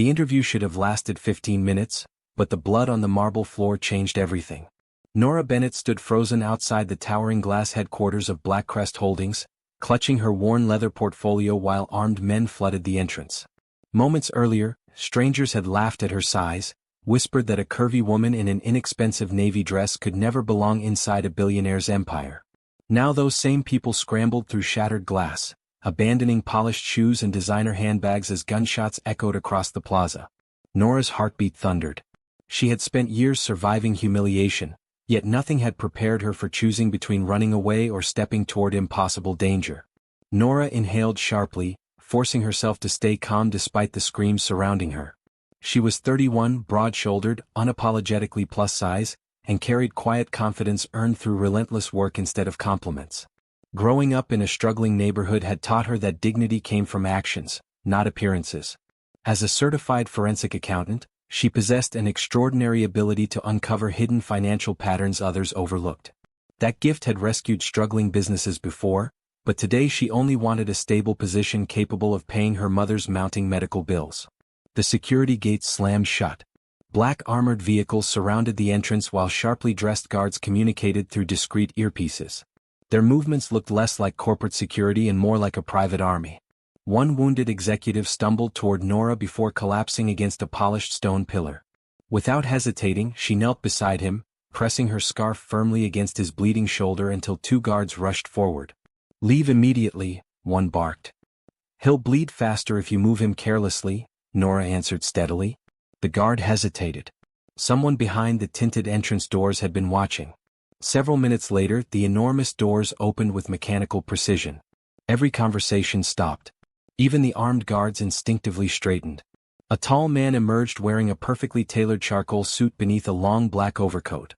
The interview should have lasted 15 minutes, but the blood on the marble floor changed everything. Nora Bennett stood frozen outside the towering glass headquarters of Blackcrest Holdings, clutching her worn leather portfolio while armed men flooded the entrance. Moments earlier, strangers had laughed at her size, whispered that a curvy woman in an inexpensive navy dress could never belong inside a billionaire's empire. Now those same people scrambled through shattered glass, abandoning polished shoes and designer handbags as gunshots echoed across the plaza. Nora's heartbeat thundered. She had spent years surviving humiliation, yet nothing had prepared her for choosing between running away or stepping toward impossible danger. Nora inhaled sharply, forcing herself to stay calm despite the screams surrounding her. She was 31, broad-shouldered, unapologetically plus-size, and carried quiet confidence earned through relentless work instead of compliments. Growing up in a struggling neighborhood had taught her that dignity came from actions, not appearances. As a certified forensic accountant, she possessed an extraordinary ability to uncover hidden financial patterns others overlooked. That gift had rescued struggling businesses before, but today she only wanted a stable position capable of paying her mother's mounting medical bills. The security gates slammed shut. Black armored vehicles surrounded the entrance while sharply dressed guards communicated through discreet earpieces. Their movements looked less like corporate security and more like a private army. One wounded executive stumbled toward Nora before collapsing against a polished stone pillar. Without hesitating, she knelt beside him, pressing her scarf firmly against his bleeding shoulder until two guards rushed forward. "Leave immediately," one barked. "He'll bleed faster if you move him carelessly," Nora answered steadily. The guard hesitated. Someone behind the tinted entrance doors had been watching. Several minutes later, the enormous doors opened with mechanical precision. Every conversation stopped. Even the armed guards instinctively straightened. A tall man emerged wearing a perfectly tailored charcoal suit beneath a long black overcoat.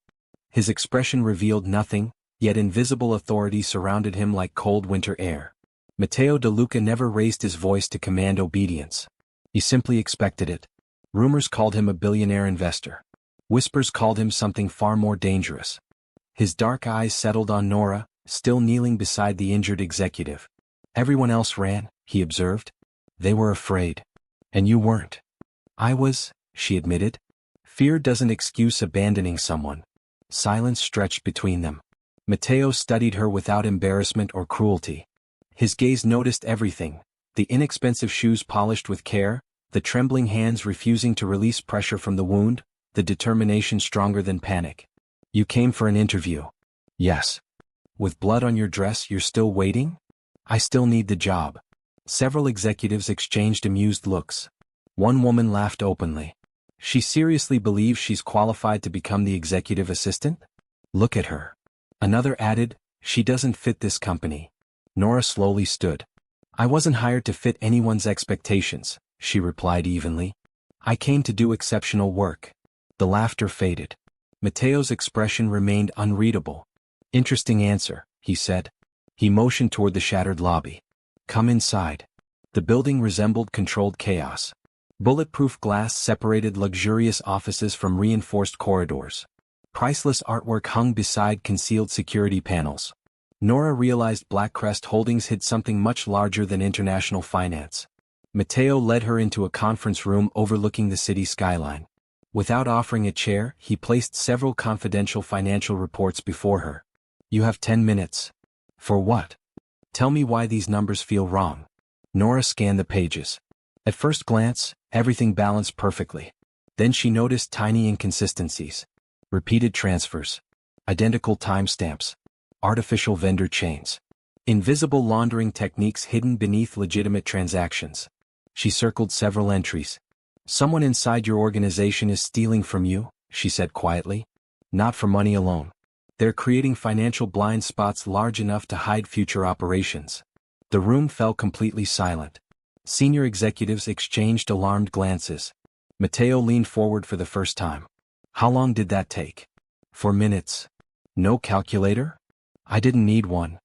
His expression revealed nothing, yet invisible authority surrounded him like cold winter air. Matteo De Luca never raised his voice to command obedience. He simply expected it. Rumors called him a billionaire investor. Whispers called him something far more dangerous. His dark eyes settled on Nora, still kneeling beside the injured executive. "Everyone else ran," he observed. "They were afraid. And you weren't." "I was," she admitted. "Fear doesn't excuse abandoning someone." Silence stretched between them. Matteo studied her without embarrassment or cruelty. His gaze noticed everything: the inexpensive shoes polished with care, the trembling hands refusing to release pressure from the wound, the determination stronger than panic. "You came for an interview." "Yes." "With blood on your dress, you're still waiting?" "I still need the job." Several executives exchanged amused looks. One woman laughed openly. "She seriously believes she's qualified to become the executive assistant? Look at her." Another added, "She doesn't fit this company." Nora slowly stood. "I wasn't hired to fit anyone's expectations," she replied evenly. "I came to do exceptional work." The laughter faded. Matteo's expression remained unreadable. "Interesting answer," he said. He motioned toward the shattered lobby. "Come inside." The building resembled controlled chaos. Bulletproof glass separated luxurious offices from reinforced corridors. Priceless artwork hung beside concealed security panels. Nora realized Blackcrest Holdings hid something much larger than international finance. Matteo led her into a conference room overlooking the city skyline. Without offering a chair, he placed several confidential financial reports before her. "You have 10 minutes. For what? Tell me why these numbers feel wrong." Nora scanned the pages. At first glance, everything balanced perfectly. Then she noticed tiny inconsistencies. Repeated transfers. Identical timestamps. Artificial vendor chains. Invisible laundering techniques hidden beneath legitimate transactions. She circled several entries. "Someone inside your organization is stealing from you," she said quietly. "Not for money alone. They're creating financial blind spots large enough to hide future operations." The room fell completely silent. Senior executives exchanged alarmed glances. Matteo leaned forward for the first time. "How long did that take?" "4 minutes." "No calculator?" "I didn't need one."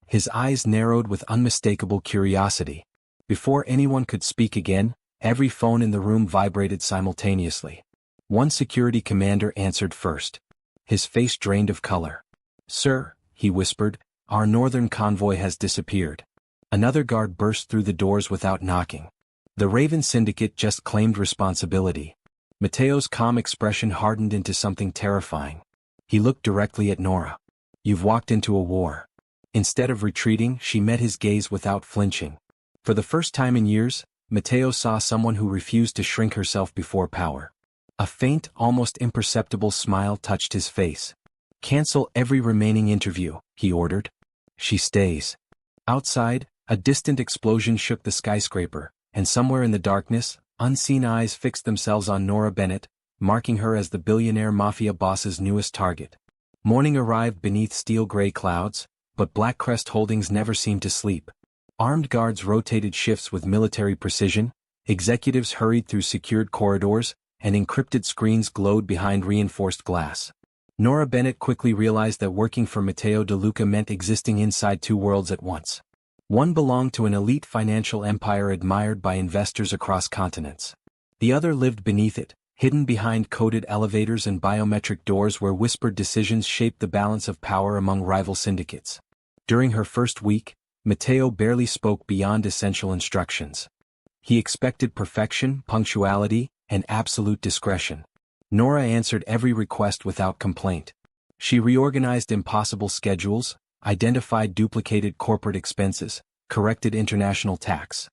His eyes narrowed with unmistakable curiosity. Before anyone could speak again, every phone in the room vibrated simultaneously. One security commander answered first. His face drained of color. "Sir," he whispered, "our northern convoy has disappeared." Another guard burst through the doors without knocking. The Raven Syndicate just claimed responsibility. Mateo's calm expression hardened into something terrifying. He looked directly at Nora. You've walked into a war. Instead of retreating, she met his gaze without flinching. For the first time in years, Mateo saw someone who refused to shrink herself before power. A faint, almost imperceptible smile touched his face. Cancel every remaining interview, he ordered. She stays. Outside, a distant explosion shook the skyscraper, and somewhere in the darkness, unseen eyes fixed themselves on Nora Bennett, marking her as the Billionaire Mafia boss's newest target. Morning arrived beneath steel-gray clouds, but Black Crest Holdings never seemed to sleep. Armed guards rotated shifts with military precision, executives hurried through secured corridors, and encrypted screens glowed behind reinforced glass. Nora Bennett quickly realized that working for Matteo De Luca meant existing inside two worlds at once. One belonged to an elite financial empire admired by investors across continents. The other lived beneath it, hidden behind coded elevators and biometric doors where whispered decisions shaped the balance of power among rival syndicates. During her first week, Matteo barely spoke beyond essential instructions. He expected perfection, punctuality, and absolute discretion. Nora answered every request without complaint. She reorganized impossible schedules, identified duplicated corporate expenses, corrected international tax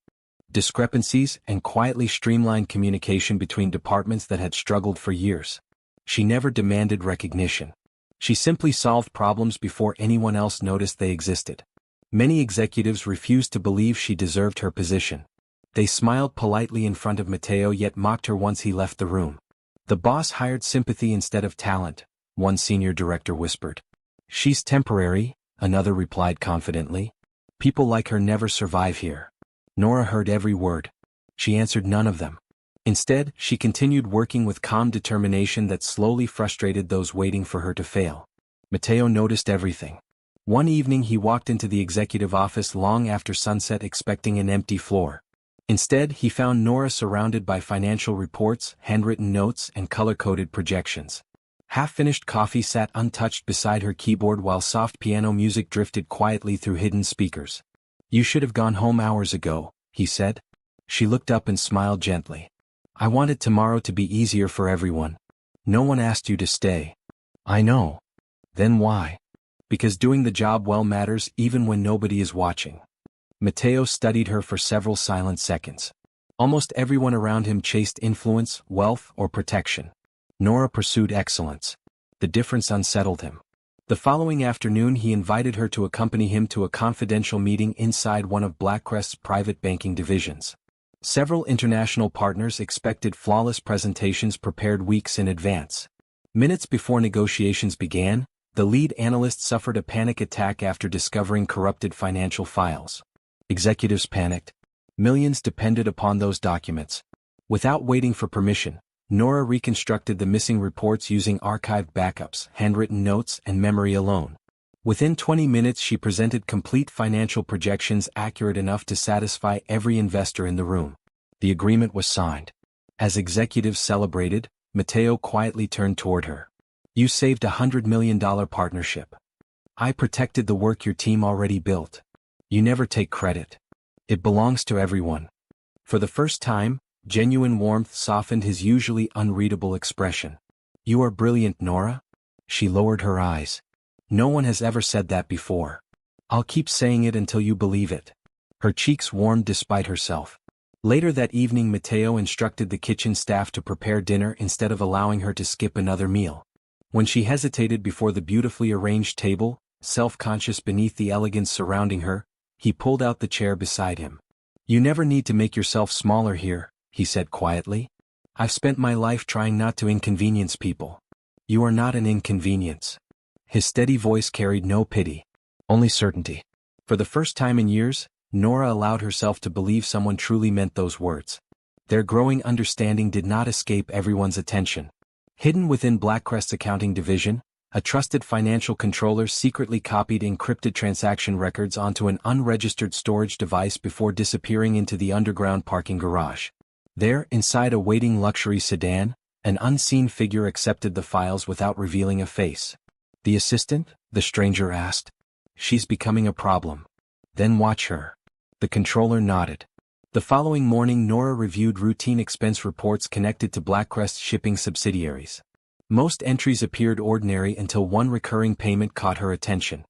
discrepancies, and quietly streamlined communication between departments that had struggled for years. She never demanded recognition. She simply solved problems before anyone else noticed they existed. Many executives refused to believe she deserved her position. They smiled politely in front of Matteo yet mocked her once he left the room. The boss hired sympathy instead of talent, one senior director whispered. She's temporary, another replied confidently. People like her never survive here. Nora heard every word. She answered none of them. Instead, she continued working with calm determination that slowly frustrated those waiting for her to fail. Matteo noticed everything. One evening he walked into the executive office long after sunset expecting an empty floor. Instead, he found Nora surrounded by financial reports, handwritten notes, and color-coded projections. Half-finished coffee sat untouched beside her keyboard while soft piano music drifted quietly through hidden speakers. You should have gone home hours ago, he said. She looked up and smiled gently. I wanted tomorrow to be easier for everyone. No one asked you to stay. I know. Then why? Because doing the job well matters even when nobody is watching. Matteo studied her for several silent seconds. Almost everyone around him chased influence, wealth, or protection. Nora pursued excellence. The difference unsettled him. The following afternoon he invited her to accompany him to a confidential meeting inside one of Blackcrest's private banking divisions. Several international partners expected flawless presentations prepared weeks in advance. Minutes before negotiations began, the lead analyst suffered a panic attack after discovering corrupted financial files. Executives panicked. Millions depended upon those documents. Without waiting for permission, Nora reconstructed the missing reports using archived backups, handwritten notes, and memory alone. Within 20 minutes she presented complete financial projections accurate enough to satisfy every investor in the room. The agreement was signed. As executives celebrated, Matteo quietly turned toward her. You saved $100 million partnership. I protected the work your team already built. You never take credit. It belongs to everyone. For the first time, genuine warmth softened his usually unreadable expression. You are brilliant, Nora. She lowered her eyes. No one has ever said that before. I'll keep saying it until you believe it. Her cheeks warmed despite herself. Later that evening Matteo instructed the kitchen staff to prepare dinner instead of allowing her to skip another meal. When she hesitated before the beautifully arranged table, self-conscious beneath the elegance surrounding her, he pulled out the chair beside him. You never need to make yourself smaller here, he said quietly. I've spent my life trying not to inconvenience people. You are not an inconvenience. His steady voice carried no pity, only certainty. For the first time in years, Nora allowed herself to believe someone truly meant those words. Their growing understanding did not escape everyone's attention. Hidden within Blackcrest's accounting division, a trusted financial controller secretly copied encrypted transaction records onto an unregistered storage device before disappearing into the underground parking garage. There, inside a waiting luxury sedan, an unseen figure accepted the files without revealing a face. The assistant? The stranger asked. She's becoming a problem. Then watch her. The controller nodded. The following morning, Nora reviewed routine expense reports connected to Blackcrest's shipping subsidiaries. Most entries appeared ordinary until one recurring payment caught her attention.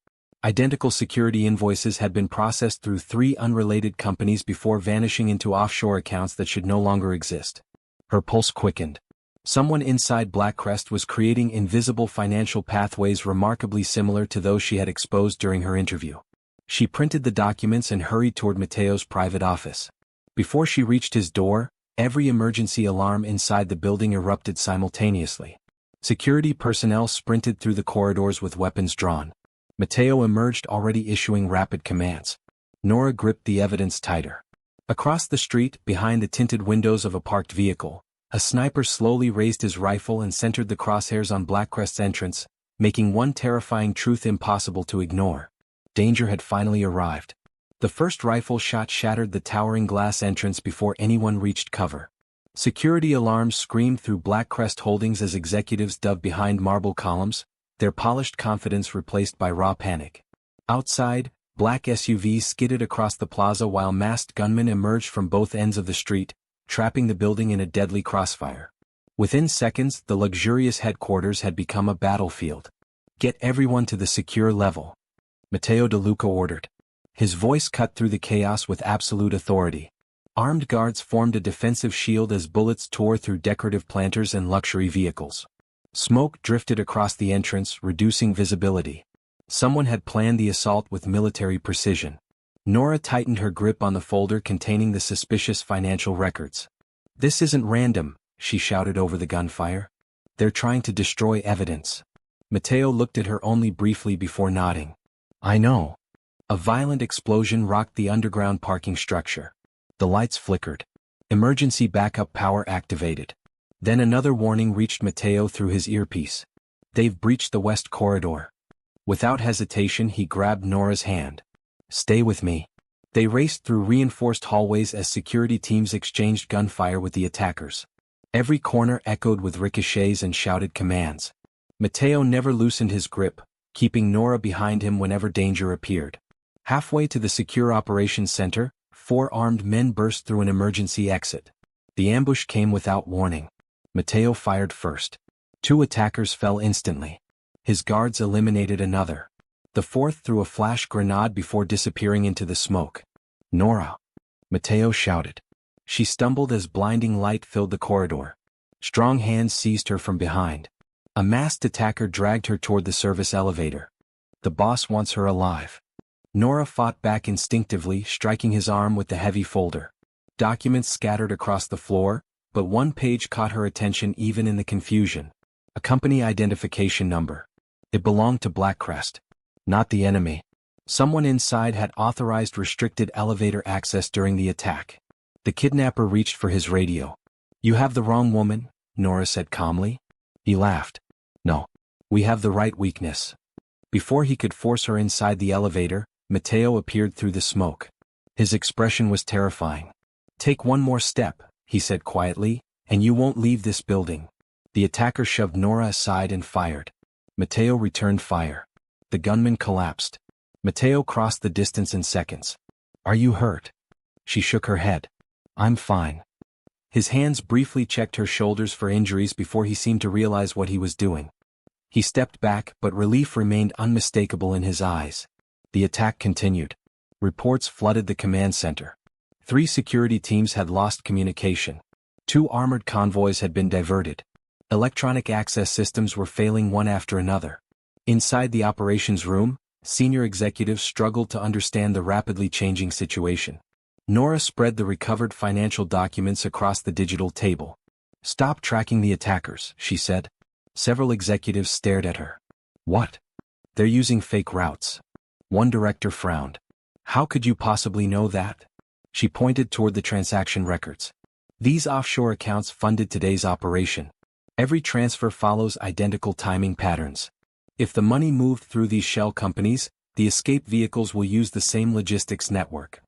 Identical security invoices had been processed through 3 unrelated companies before vanishing into offshore accounts that should no longer exist. Her pulse quickened. Someone inside Blackcrest was creating invisible financial pathways remarkably similar to those she had exposed during her interview. She printed the documents and hurried toward Matteo's private office. Before she reached his door, every emergency alarm inside the building erupted simultaneously. Security personnel sprinted through the corridors with weapons drawn. Matteo emerged already issuing rapid commands. Nora gripped the evidence tighter. Across the street, behind the tinted windows of a parked vehicle, a sniper slowly raised his rifle and centered the crosshairs on Blackcrest's entrance, making one terrifying truth impossible to ignore. Danger had finally arrived. The first rifle shot shattered the towering glass entrance before anyone reached cover. Security alarms screamed through Blackcrest Holdings as executives dug behind marble columns, their polished confidence replaced by raw panic. Outside, black SUVs skidded across the plaza while masked gunmen emerged from both ends of the street, trapping the building in a deadly crossfire. Within seconds, the luxurious headquarters had become a battlefield. "Get everyone to the secure level," Matteo De Luca ordered. His voice cut through the chaos with absolute authority. Armed guards formed a defensive shield as bullets tore through decorative planters and luxury vehicles. Smoke drifted across the entrance, reducing visibility. Someone had planned the assault with military precision. Nora tightened her grip on the folder containing the suspicious financial records. "This isn't random," she shouted over the gunfire. "They're trying to destroy evidence." Matteo looked at her only briefly before nodding. "I know." A violent explosion rocked the underground parking structure. The lights flickered. Emergency backup power activated. Then another warning reached Matteo through his earpiece. "They've breached the west corridor." Without hesitation, he grabbed Nora's hand. "Stay with me." They raced through reinforced hallways as security teams exchanged gunfire with the attackers. Every corner echoed with ricochets and shouted commands. Matteo never loosened his grip, keeping Nora behind him whenever danger appeared. Halfway to the secure operations center, 4 armed men burst through an emergency exit. The ambush came without warning. Matteo fired first. 2 attackers fell instantly. His guards eliminated another. The 4th threw a flash grenade before disappearing into the smoke. "Nora!" Matteo shouted. She stumbled as blinding light filled the corridor. Strong hands seized her from behind. A masked attacker dragged her toward the service elevator. "The boss wants her alive." Nora fought back instinctively, striking his arm with the heavy folder. Documents scattered across the floor, but one page caught her attention even in the confusion. A company identification number. It belonged to Blackcrest. Not the enemy. Someone inside had authorized restricted elevator access during the attack. The kidnapper reached for his radio. "You have the wrong woman," Nora said calmly. He laughed. "No. We have the right weakness." Before he could force her inside the elevator, Matteo appeared through the smoke. His expression was terrifying. "Take one more step," he said quietly, "and you won't leave this building." The attacker shoved Nora aside and fired. Matteo returned fire. The gunman collapsed. Matteo crossed the distance in seconds. "Are you hurt?" She shook her head. "I'm fine." His hands briefly checked her shoulders for injuries before he seemed to realize what he was doing. He stepped back, but relief remained unmistakable in his eyes. The attack continued. Reports flooded the command center. 3 security teams had lost communication. 2 armored convoys had been diverted. Electronic access systems were failing one after another. Inside the operations room, senior executives struggled to understand the rapidly changing situation. Nora spread the recovered financial documents across the digital table. "Stop tracking the attackers," she said. Several executives stared at her. "What?" "They're using fake routes." One director frowned. "How could you possibly know that?" She pointed toward the transaction records. "These offshore accounts funded today's operation. Every transfer follows identical timing patterns. If the money moved through these shell companies, the escape vehicles will use the same logistics network."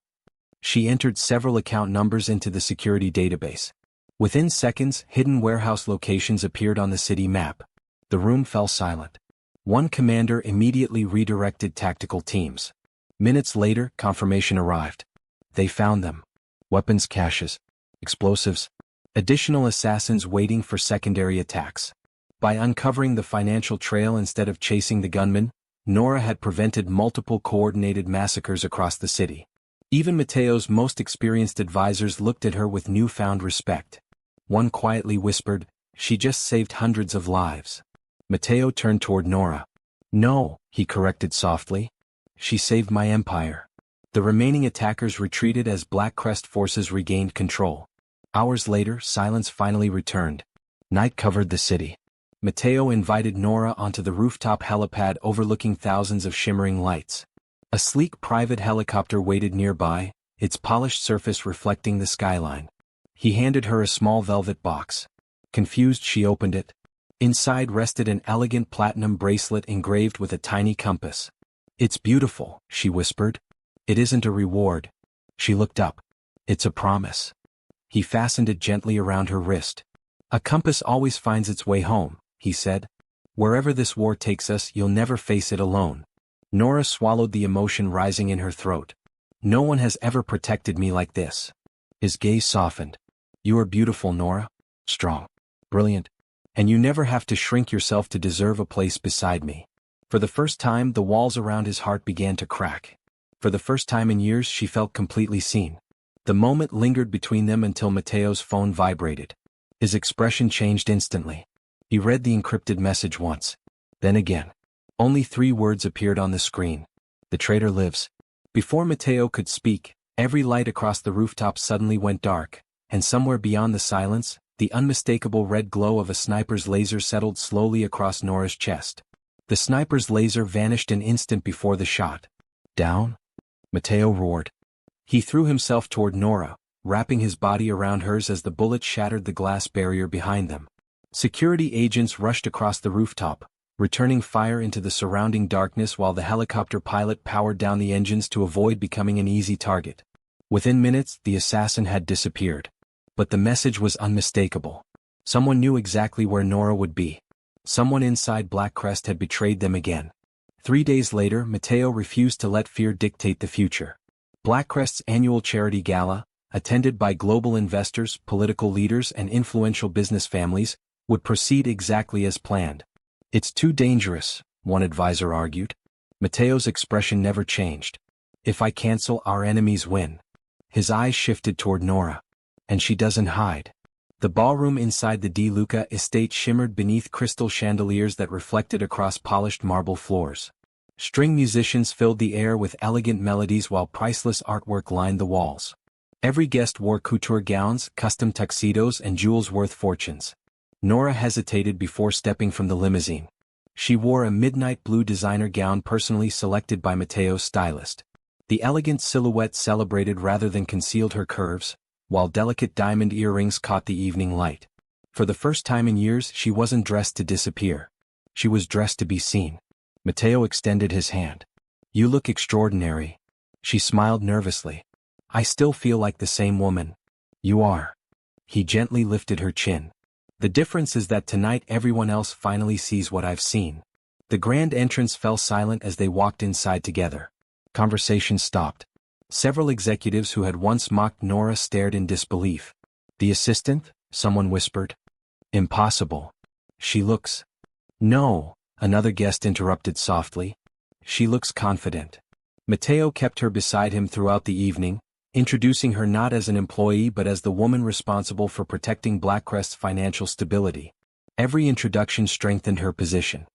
She entered several account numbers into the security database. Within seconds, hidden warehouse locations appeared on the city map. The room fell silent. One commander immediately redirected tactical teams. Minutes later, confirmation arrived. They found them. weapons caches, explosives, additional assassins waiting for secondary attacks. By uncovering the financial trail instead of chasing the gunman, Nora had prevented multiple coordinated massacres across the city. Even Mateo's most experienced advisors looked at her with newfound respect. One quietly whispered, "She just saved hundreds of lives." Mateo turned toward Nora. "No," he corrected softly. "She saved my empire." The remaining attackers retreated as Black Crest forces regained control. Hours later, silence finally returned. Night covered the city. Mateo invited Nora onto the rooftop helipad overlooking thousands of shimmering lights. A sleek private helicopter waited nearby, its polished surface reflecting the skyline. He handed her a small velvet box. Confused, she opened it. Inside rested an elegant platinum bracelet engraved with a tiny compass. "It's beautiful," she whispered. "It isn't a reward." She looked up. "It's a promise." He fastened it gently around her wrist. "A compass always finds its way home," he said. "Wherever this war takes us, you'll never face it alone." Nora swallowed the emotion rising in her throat. "No one has ever protected me like this." His gaze softened. "You are beautiful, Nora. Strong. Brilliant. And you never have to shrink yourself to deserve a place beside me." For the first time, the walls around his heart began to crack. For the first time in years, she felt completely seen. The moment lingered between them until Mateo's phone vibrated. His expression changed instantly. He read the encrypted message once. Then again. Only 3 words appeared on the screen. "The traitor lives." Before Mateo could speak, every light across the rooftop suddenly went dark, and somewhere beyond the silence, the unmistakable red glow of a sniper's laser settled slowly across Nora's chest. The sniper's laser vanished an instant before the shot. "Down?" Mateo roared. He threw himself toward Nora, wrapping his body around hers as the bullet shattered the glass barrier behind them. Security agents rushed across the rooftop, returning fire into the surrounding darkness while the helicopter pilot powered down the engines to avoid becoming an easy target. Within minutes, the assassin had disappeared. But the message was unmistakable. Someone knew exactly where Nora would be. Someone inside Black Crest had betrayed them again. 3 days later, Mateo refused to let fear dictate the future. Black Crest's annual charity gala, attended by global investors, political leaders, and influential business families, would proceed exactly as planned. "It's too dangerous," one advisor argued. Mateo's expression never changed. "If I cancel, our enemies win." His eyes shifted toward Nora. "And she doesn't hide." The ballroom inside the De Luca estate shimmered beneath crystal chandeliers that reflected across polished marble floors. String musicians filled the air with elegant melodies while priceless artwork lined the walls. Every guest wore couture gowns, custom tuxedos, and jewels worth fortunes. Nora hesitated before stepping from the limousine. She wore a midnight blue designer gown personally selected by Mateo's stylist. The elegant silhouette celebrated rather than concealed her curves, while delicate diamond earrings caught the evening light. For the first time in years, she wasn't dressed to disappear. She was dressed to be seen. Mateo extended his hand. "You look extraordinary." She smiled nervously. "I still feel like the same woman." "You are." He gently lifted her chin. "The difference is that tonight everyone else finally sees what I've seen." The grand entrance fell silent as they walked inside together. Conversation stopped. Several executives who had once mocked Nora stared in disbelief. "The assistant?" someone whispered. "Impossible. She looks—" "No," another guest interrupted softly. "She looks confident." Mateo kept her beside him throughout the evening, introducing her not as an employee but as the woman responsible for protecting Black Crest's financial stability. Every introduction strengthened her position.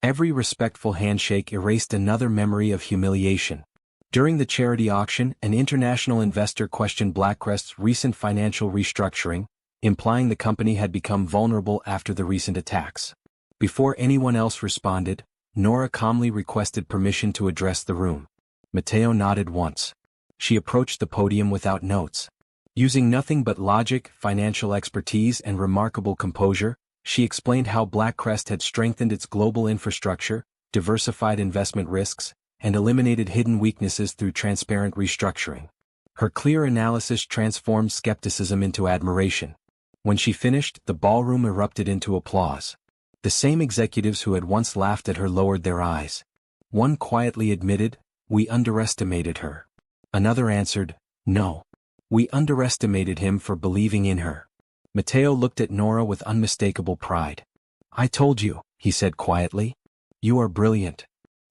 Every respectful handshake erased another memory of humiliation. During the charity auction, an international investor questioned Black Crest's recent financial restructuring, implying the company had become vulnerable after the recent attacks. Before anyone else responded, Nora calmly requested permission to address the room. Mateo nodded once. She approached the podium without notes. Using nothing but logic, financial expertise, and remarkable composure, she explained how Black Crest had strengthened its global infrastructure, diversified investment risks, and eliminated hidden weaknesses through transparent restructuring. Her clear analysis transformed skepticism into admiration. When she finished, the ballroom erupted into applause. The same executives who had once laughed at her lowered their eyes. One quietly admitted, "We underestimated her." Another answered, "No. We underestimated him for believing in her. Matteo looked at Nora with unmistakable pride. I told you, he said quietly. You are brilliant.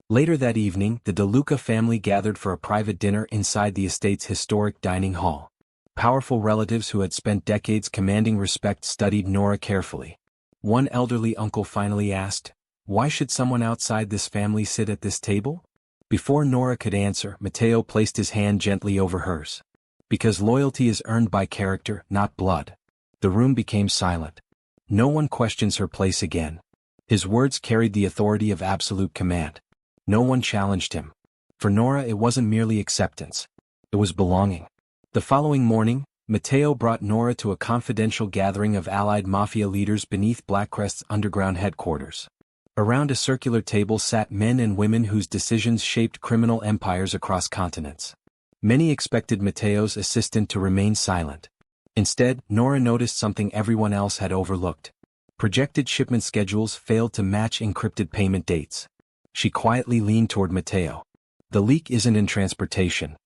Later that evening, the De Luca family gathered for a private dinner inside the estate's historic dining hall. Powerful relatives who had spent decades commanding respect studied Nora carefully. One elderly uncle finally asked, "Why should someone outside this family sit at this table?" Before Nora could answer, Matteo placed his hand gently over hers. Because loyalty is earned by character, not blood. The room became silent. No one questions her place again. His words carried the authority of absolute command. No one challenged him. For Nora, it wasn't merely acceptance. It was belonging. The following morning, Matteo brought Nora to a confidential gathering of allied mafia leaders beneath Blackcrest's underground headquarters. Around a circular table sat men and women whose decisions shaped criminal empires across continents. Many expected Matteo's assistant to remain silent. Instead, Nora noticed something everyone else had overlooked. Projected shipment schedules failed to match encrypted payment dates. She quietly leaned toward Matteo. The leak isn't in transportation.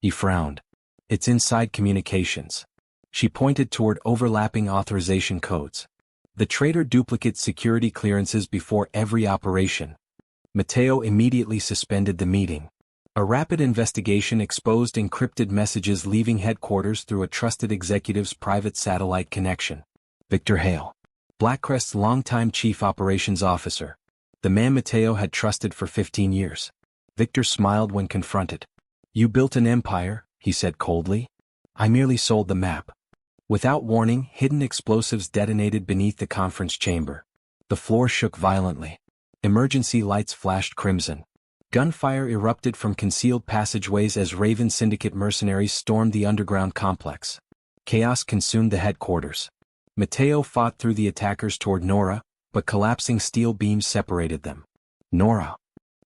He frowned. It's inside communications. She pointed toward overlapping authorization codes. The traitor duplicates security clearances before every operation. Matteo immediately suspended the meeting. A rapid investigation exposed encrypted messages leaving headquarters through a trusted executive's private satellite connection. Victor Hale, Blackcrest's longtime chief operations officer. The man Matteo had trusted for 15 years. Victor smiled when confronted. You built an empire, he said coldly. I merely sold the map. Without warning, hidden explosives detonated beneath the conference chamber. The floor shook violently. Emergency lights flashed crimson. Gunfire erupted from concealed passageways as Raven Syndicate mercenaries stormed the underground complex. Chaos consumed the headquarters. Matteo fought through the attackers toward Nora, but collapsing steel beams separated them. Nora.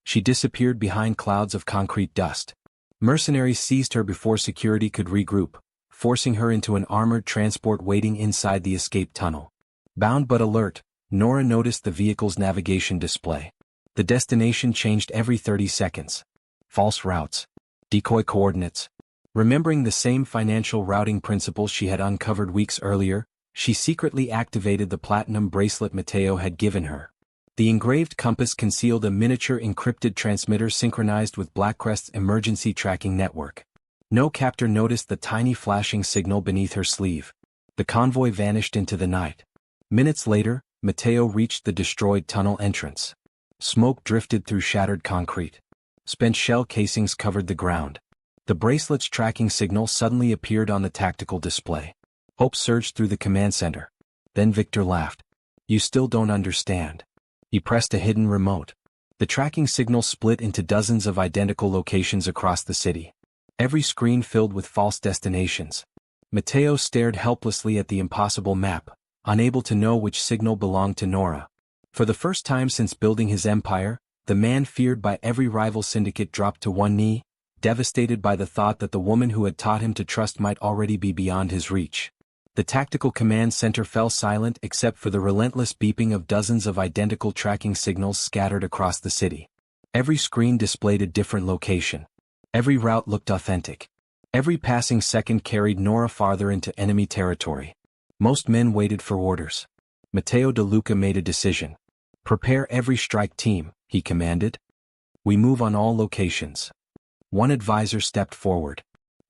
She disappeared behind clouds of concrete dust. Mercenaries seized her before security could regroup, forcing her into an armored transport waiting inside the escape tunnel. Bound but alert, Nora noticed the vehicle's navigation display. The destination changed every 30 seconds. False routes. Decoy coordinates. Remembering the same financial routing principles she had uncovered weeks earlier, she secretly activated the platinum bracelet Matteo had given her. The engraved compass concealed a miniature encrypted transmitter synchronized with Blackcrest's emergency tracking network. No captor noticed the tiny flashing signal beneath her sleeve. The convoy vanished into the night. Minutes later, Matteo reached the destroyed tunnel entrance. Smoke drifted through shattered concrete. Spent shell casings covered the ground. The bracelet's tracking signal suddenly appeared on the tactical display. Hope surged through the command center. Then Victor laughed. You still don't understand. He pressed a hidden remote. The tracking signal split into dozens of identical locations across the city. Every screen filled with false destinations. Matteo stared helplessly at the impossible map, unable to know which signal belonged to Nora. For the first time since building his empire, the man feared by every rival syndicate dropped to one knee, devastated by the thought that the woman who had taught him to trust might already be beyond his reach. The tactical command center fell silent except for the relentless beeping of dozens of identical tracking signals scattered across the city. Every screen displayed a different location. Every route looked authentic. Every passing second carried Nora farther into enemy territory. Most men waited for orders. Matteo De Luca made a decision. Prepare every strike team, he commanded. We move on all locations. One advisor stepped forward.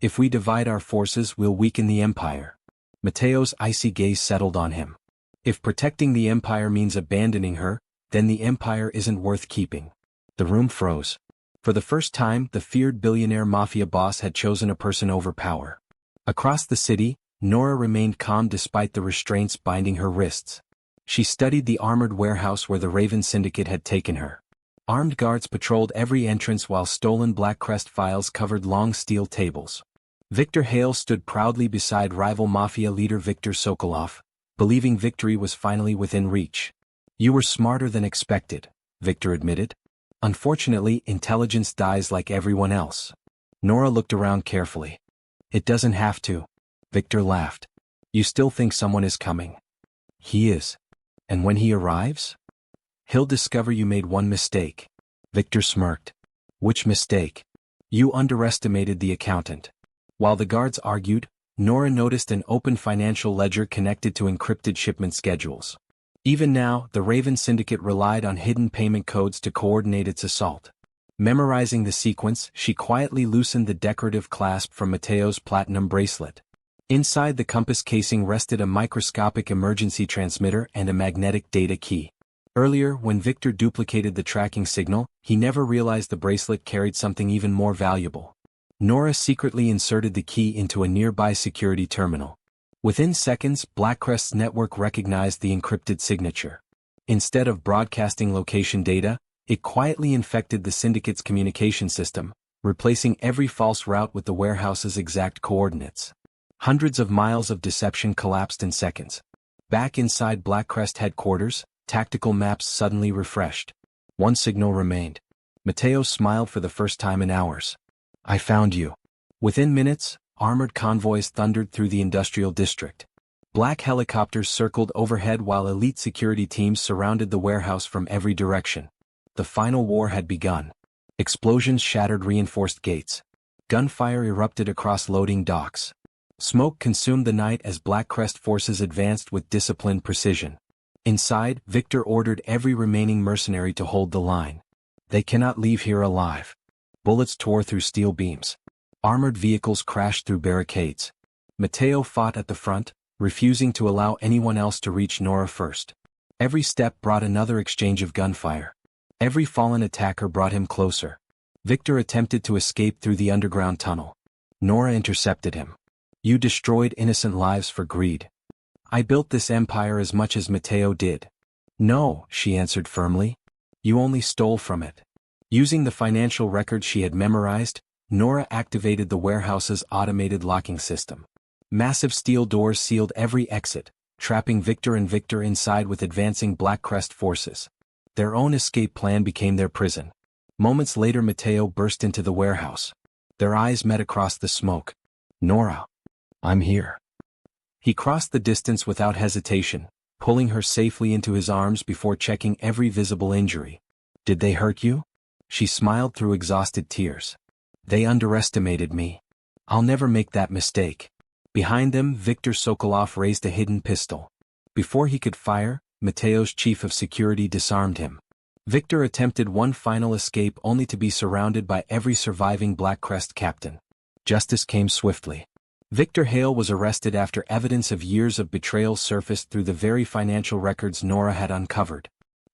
If we divide our forces, we'll weaken the empire. Matteo's icy gaze settled on him. If protecting the empire means abandoning her, then the empire isn't worth keeping. The room froze. For the first time, the feared billionaire mafia boss had chosen a person over power. Across the city, Nora remained calm despite the restraints binding her wrists. She studied the armored warehouse where the Raven Syndicate had taken her. Armed guards patrolled every entrance while stolen Blackcrest files covered long steel tables. Victor Hale stood proudly beside rival mafia leader Viktor Sokolov, believing victory was finally within reach. You were smarter than expected, Victor admitted. Unfortunately, intelligence dies like everyone else. Nora looked around carefully. It doesn't have to. Victor laughed. You still think someone is coming? He is. And when he arrives? He'll discover you made one mistake. Victor smirked. Which mistake? You underestimated the accountant. While the guards argued, Nora noticed an open financial ledger connected to encrypted shipment schedules. Even now, the Raven Syndicate relied on hidden payment codes to coordinate its assault. Memorizing the sequence, she quietly loosened the decorative clasp from Mateo's platinum bracelet. Inside the compass casing rested a microscopic emergency transmitter and a magnetic data key. Earlier, when Victor duplicated the tracking signal, he never realized the bracelet carried something even more valuable. Nora secretly inserted the key into a nearby security terminal. Within seconds, Blackcrest's network recognized the encrypted signature. Instead of broadcasting location data, it quietly infected the Syndicate's communication system, replacing every false route with the warehouse's exact coordinates. Hundreds of miles of deception collapsed in seconds. Back inside Blackcrest headquarters, tactical maps suddenly refreshed. One signal remained. Mateo smiled for the first time in hours. I found you. Within minutes, armored convoys thundered through the industrial district. Black helicopters circled overhead while elite security teams surrounded the warehouse from every direction. The final war had begun. Explosions shattered reinforced gates. Gunfire erupted across loading docks. Smoke consumed the night as Blackcrest forces advanced with disciplined precision. Inside, Victor ordered every remaining mercenary to hold the line. They cannot leave here alive. Bullets tore through steel beams. Armored vehicles crashed through barricades. Mateo fought at the front, refusing to allow anyone else to reach Nora first. Every step brought another exchange of gunfire. Every fallen attacker brought him closer. Victor attempted to escape through the underground tunnel. Nora intercepted him. You destroyed innocent lives for greed. I built this empire as much as Mateo did. No, she answered firmly. You only stole from it. Using the financial records she had memorized, Nora activated the warehouse's automated locking system. Massive steel doors sealed every exit, trapping Victor and Victor inside with advancing Blackcrest forces. Their own escape plan became their prison. Moments later, Mateo burst into the warehouse. Their eyes met across the smoke. Nora. I'm here. He crossed the distance without hesitation, pulling her safely into his arms before checking every visible injury. Did they hurt you? She smiled through exhausted tears. They underestimated me. I'll never make that mistake. Behind them, Viktor Sokolov raised a hidden pistol. Before he could fire, Mateo's chief of security disarmed him. Victor attempted one final escape only to be surrounded by every surviving Blackcrest captain. Justice came swiftly. Victor Hale was arrested after evidence of years of betrayal surfaced through the very financial records Nora had uncovered.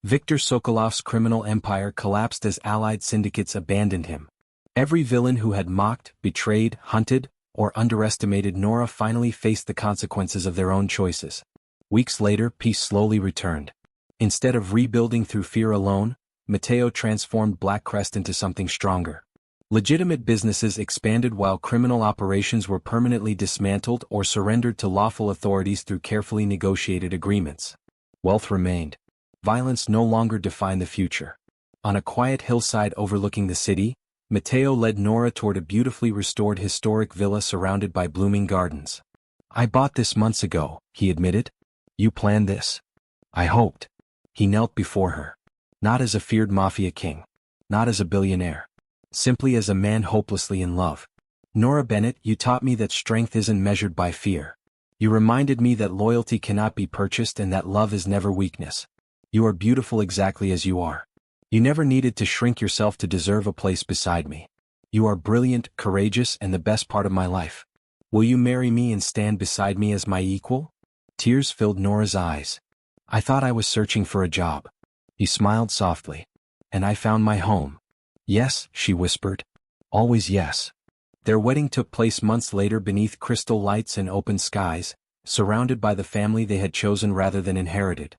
Viktor Sokolov's criminal empire collapsed as allied syndicates abandoned him. Every villain who had mocked, betrayed, hunted, or underestimated Nora finally faced the consequences of their own choices. Weeks later, peace slowly returned. Instead of rebuilding through fear alone, Mateo transformed Blackcrest into something stronger. Legitimate businesses expanded while criminal operations were permanently dismantled or surrendered to lawful authorities through carefully negotiated agreements. Wealth remained. Violence no longer defined the future. On a quiet hillside overlooking the city, Mateo led Nora toward a beautifully restored historic villa surrounded by blooming gardens. I bought this months ago, he admitted. You planned this? I hoped. He knelt before her. Not as a feared mafia king. Not as a billionaire. Simply as a man hopelessly in love. Nora Bennett, you taught me that strength isn't measured by fear. You reminded me that loyalty cannot be purchased and that love is never weakness. You are beautiful exactly as you are. You never needed to shrink yourself to deserve a place beside me. You are brilliant, courageous, and the best part of my life. Will you marry me and stand beside me as my equal? Tears filled Nora's eyes. I thought I was searching for a job. He smiled softly. And I found my home. Yes, she whispered. Always yes. Their wedding took place months later beneath crystal lights and open skies, surrounded by the family they had chosen rather than inherited.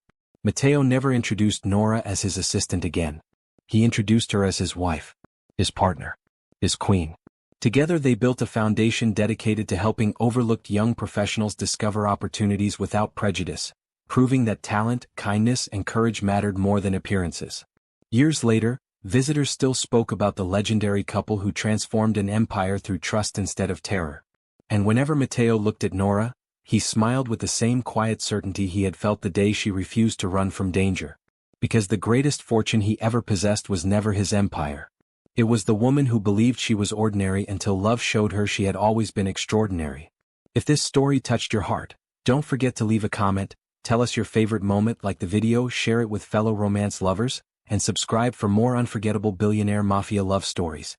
Mateo never introduced Nora as his assistant again. He introduced her as his wife, his partner, his queen. Together they built a foundation dedicated to helping overlooked young professionals discover opportunities without prejudice, proving that talent, kindness, and courage mattered more than appearances. Years later, visitors still spoke about the legendary couple who transformed an empire through trust instead of terror. And whenever Mateo looked at Nora, he smiled with the same quiet certainty he had felt the day she refused to run from danger. Because the greatest fortune he ever possessed was never his empire. It was the woman who believed she was ordinary until love showed her she had always been extraordinary. If this story touched your heart, don't forget to leave a comment, tell us your favorite moment, like the video, share it with fellow romance lovers, and subscribe for more unforgettable Billionaire Mafia love stories.